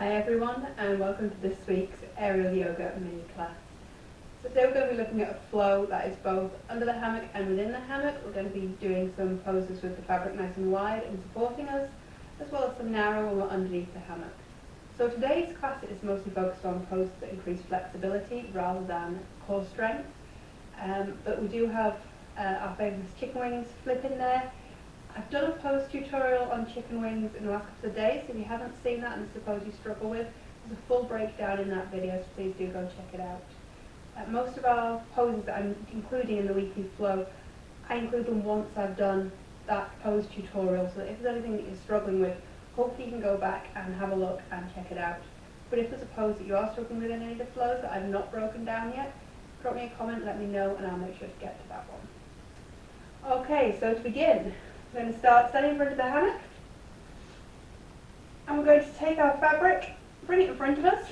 Hi everyone, and welcome to this week's aerial yoga mini class. So today we're going to be looking at a flow that is both under the hammock and within the hammock. We're going to be doing some poses with the fabric nice and wide and supporting us, as well as some narrow when we're underneath the hammock. So today's class is mostly focused on poses that increase flexibility rather than core strength. But we do have our famous chicken wings flip in there. I've done a pose tutorial on chicken wings in the last couple of days, so if you haven't seen that and it's a pose you struggle with, there's a full breakdown in that video, so please do go check it out. Most of our poses that I'm including in the weekly flow, I include them once I've done that pose tutorial, so that if there's anything that you're struggling with, hopefully you can go back and have a look and check it out. But if there's a pose that you are struggling with in any of the flows that I've not broken down yet, drop me a comment, let me know, and I'll make sure to get to that one. Okay, so to begin, we're going to start standing in front of the hammock, and we're going to take our fabric, bring it in front of us,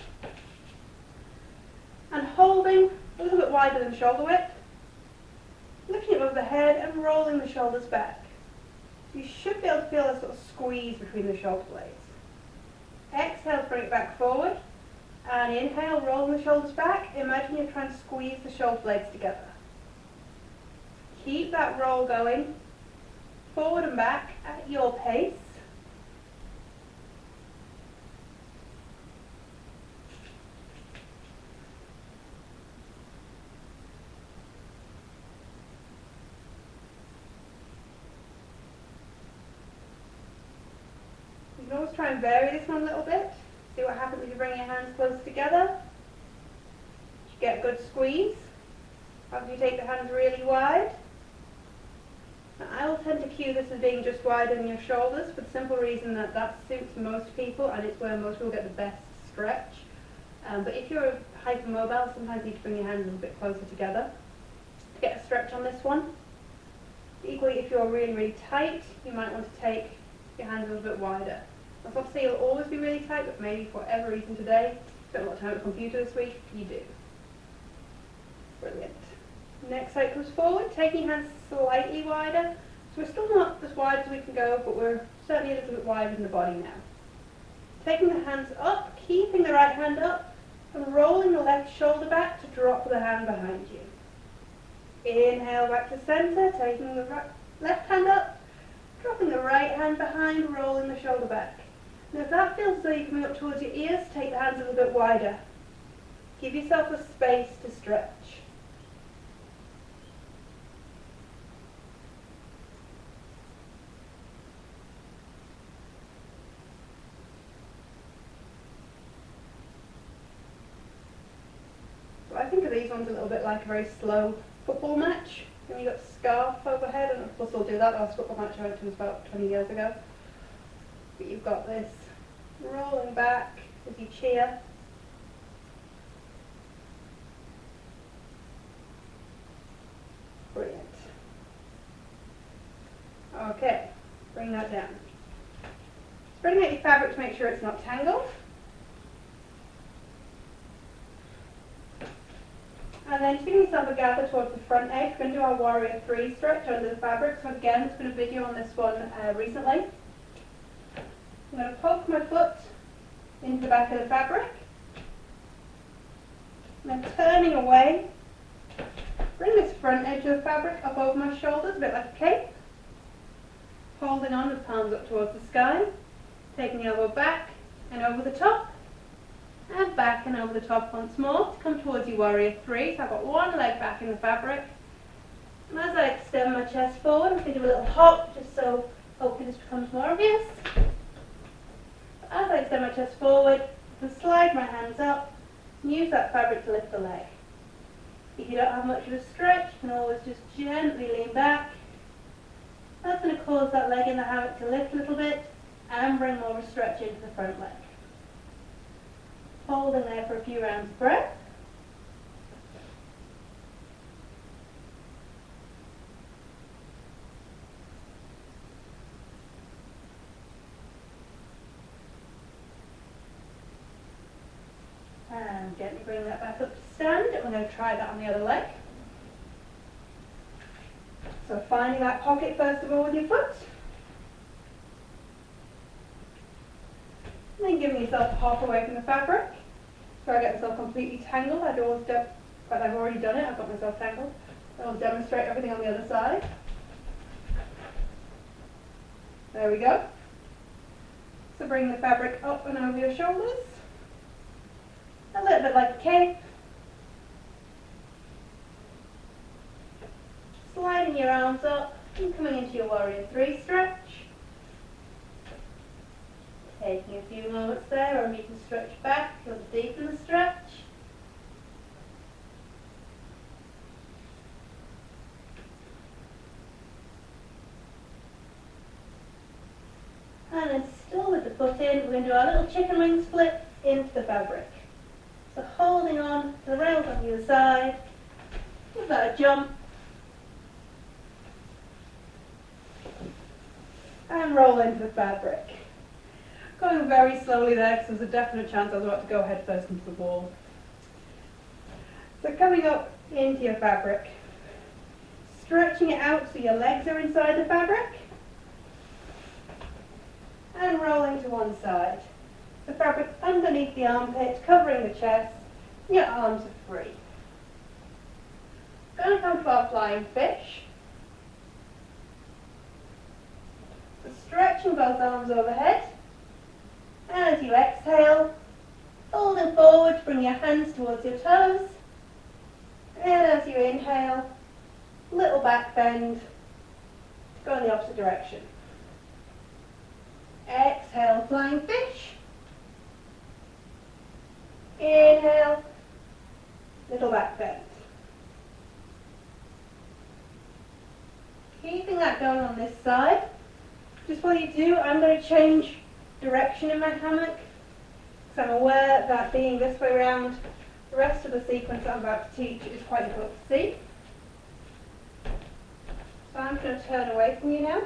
and holding a little bit wider than shoulder width, lifting it above the head and rolling the shoulders back. You should be able to feel a sort of squeeze between the shoulder blades. Exhale, bring it back forward, and inhale, rolling the shoulders back. Imagine you're trying to squeeze the shoulder blades together. Keep that roll going, forward and back at your pace. You can always try and vary this one a little bit. See what happens if you bring your hands close together. You get a good squeeze. After you take the hands really wide. Now, I will tend to cue this as being just wider than your shoulders for the simple reason that that suits most people and it's where most people get the best stretch. But if you're hypermobile, sometimes you need to bring your hands a little bit closer together to get a stretch on this one. Equally, if you're really, really tight, you might want to take your hands a little bit wider. That's not to say you'll always be really tight, but maybe for whatever reason today, spent a lot of time at the computer this week, you do. Brilliant. Next side comes forward, taking your hands slightly wider. So we're still not as wide as we can go, but we're certainly a little bit wider than the body now. Taking the hands up, keeping the right hand up, and rolling the left shoulder back to drop the hand behind you. Inhale back to center, taking the left hand up, dropping the right hand behind, rolling the shoulder back. Now if that feels as though you're coming up towards your ears, take the hands a little bit wider. Give yourself a space to stretch. So I think of these ones a little bit like a very slow football match. Then you've got scarf overhead, and of course we'll do that. The last football match I went to was about 20 years ago. But you've got this rolling back as you cheer. Brilliant. Okay, bring that down. Spreading out your fabric to make sure it's not tangled. And then just giving yourself a gather towards the front edge. We're going to do our warrior 3 stretch under the fabric. So again, there's been a video on this one recently. I'm going to poke my foot into the back of the fabric. And then turning away, bring this front edge of the fabric up over my shoulders, a bit like a cape. Holding on with palms up towards the sky. Taking the elbow back and over the top. And back and over the top once more to come towards your warrior 3. So I've got one leg back in the fabric. And as I extend my chest forward, I'm going to do a little hop just so hopefully this becomes more obvious. As I extend my chest forward, I can slide my hands up and use that fabric to lift the leg. If you don't have much of a stretch, you can always just gently lean back. That's going to cause that leg in the hammock to lift a little bit and bring more of a stretch into the front leg. Holding there for a few rounds of breath. And gently bring that back up to stand. We're going to try that on the other leg. So finding that pocket first of all with your foot. And then giving yourself half away from the fabric. So I get myself completely tangled. I'd always but I've already done it, I've got myself tangled. I'll demonstrate everything on the other side. There we go. So bring the fabric up and over your shoulders. A little bit like a cape. Sliding your arms up and coming into your warrior three stretch. Taking a few moments there, or you can stretch back, you'll deepen the stretch. And then still with the foot in, we're going to do our little chicken wing split into the fabric. So holding on to the rails on the other side, give that a jump, and roll into the fabric. Going very slowly there because there's a definite chance I was about to go head first into the wall. So coming up into your fabric, stretching it out so your legs are inside the fabric, and rolling to one side. The fabric underneath the armpit, covering the chest, your arms are free. Going to come to our flying fish. So stretching both arms overhead. And as you exhale, folding forward, bring your hands towards your toes. And as you inhale, little back bend, go in the opposite direction. Exhale, flying fish. Inhale, little back bend. Keeping that going on this side. Just while you do, I'm going to change direction in my hammock, because I'm aware that being this way around, the rest of the sequence I'm about to teach is quite difficult to see. So I'm going to turn away from you now.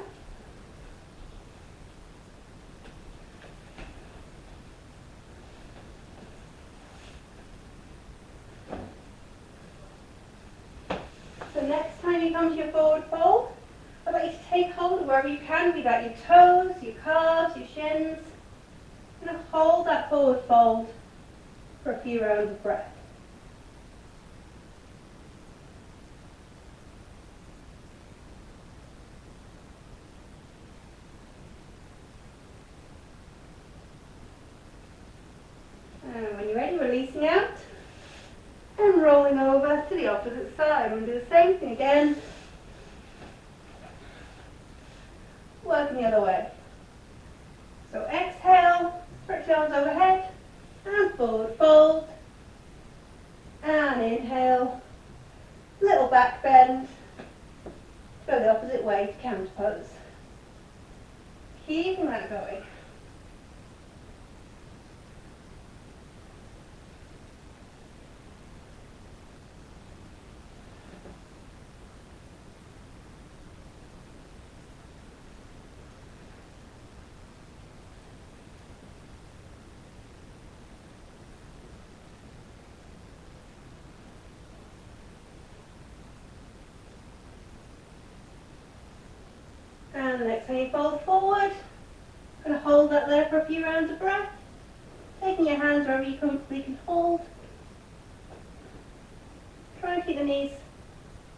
So next time you come to your forward fold, I'd like you to take hold of wherever you can, be that your toes, your calves, your shins, and hold that forward fold for a few rounds of breath. And when you're ready, releasing out and rolling over to the opposite side. We're going to do the same thing again. Working the other way. So exhale, stretch the arms overhead, and forward fold. And inhale, little back bend. Go the opposite way to counter pose. Keeping that going. And the next time you fold forward, going to hold that there for a few rounds of breath. Taking your hands wherever you comfortably can hold. Try and keep the knees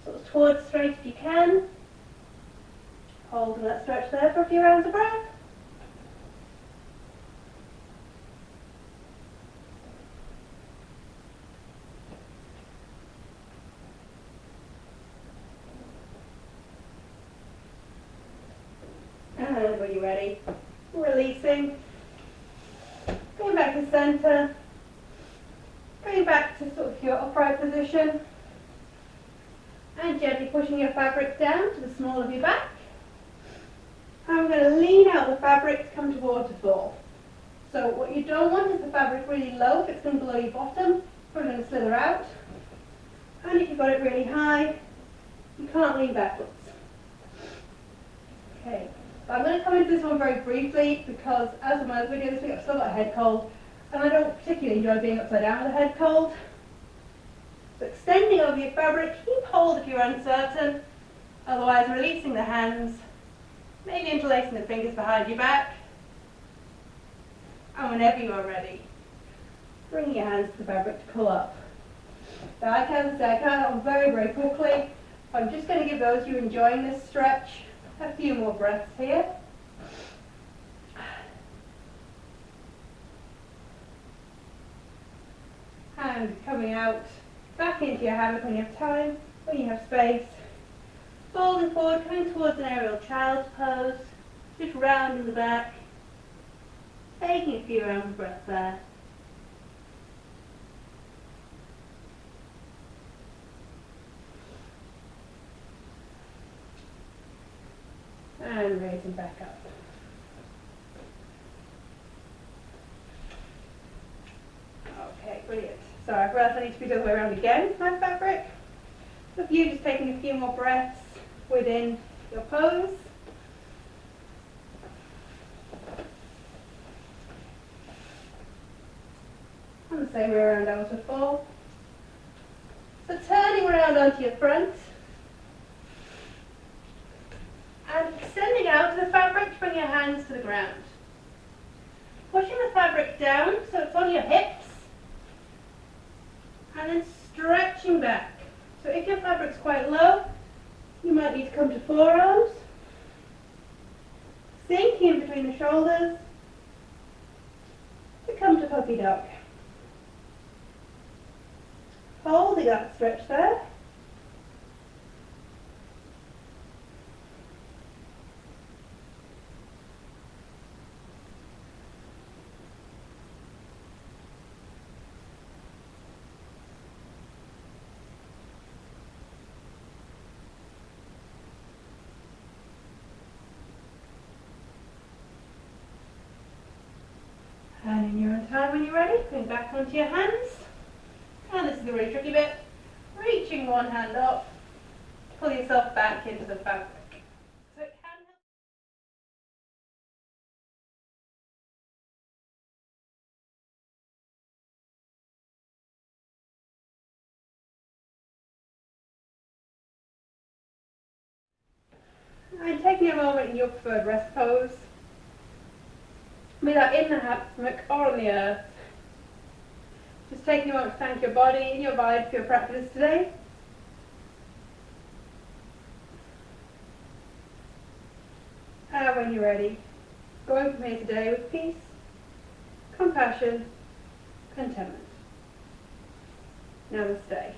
sort of towards straight if you can. Holding that stretch there for a few rounds of breath. And when you're ready, releasing, going back to center, going back to sort of your upright position, and gently pushing your fabric down to the small of your back. And we're going to lean out the fabric to come to waterfall. So what you don't want is the fabric really low, if it's going to below your bottom, we're going to slither out. And if you've got it really high, you can't lean backwards. Okay. I'm going to come into this one very briefly because, as with my other video this week, I've still got a head cold, and I don't particularly enjoy being upside down with a head cold. So extending over your fabric, keep hold if you're uncertain, otherwise releasing the hands, maybe interlacing the fingers behind your back, And whenever you are ready, bring your hands to the fabric to pull up. Now I can say I count on very, very quickly. I'm just going to give those of you enjoying this stretch a few more breaths here. And coming out back into your hammock when you have time, when you have space. Folding forward, coming towards an aerial child's pose. Just rounding the back. Taking a few rounds of breath there. And raising back up. Okay, brilliant. So I realize I need to be the other way around again, my fabric. So if you just taking a few more breaths within your pose. And the same way around as before. So turning around onto your front. And extending out to the fabric to bring your hands to the ground. Pushing the fabric down so it's on your hips. And then stretching back. So if your fabric's quite low, you might need to come to forearms. Sinking in between the shoulders. To come to puppy dog. Holding that stretch there. And in your own time when you're ready, going back onto your hands. And this is the really tricky bit. Reaching one hand up, pull yourself back into the fabric. So it can help. And taking a moment in your preferred rest pose. Be that in the hammock or on the earth. Just taking a moment to thank your body and your vibe for your practice today. And when you're ready, going from here today with peace, compassion, contentment. Namaste.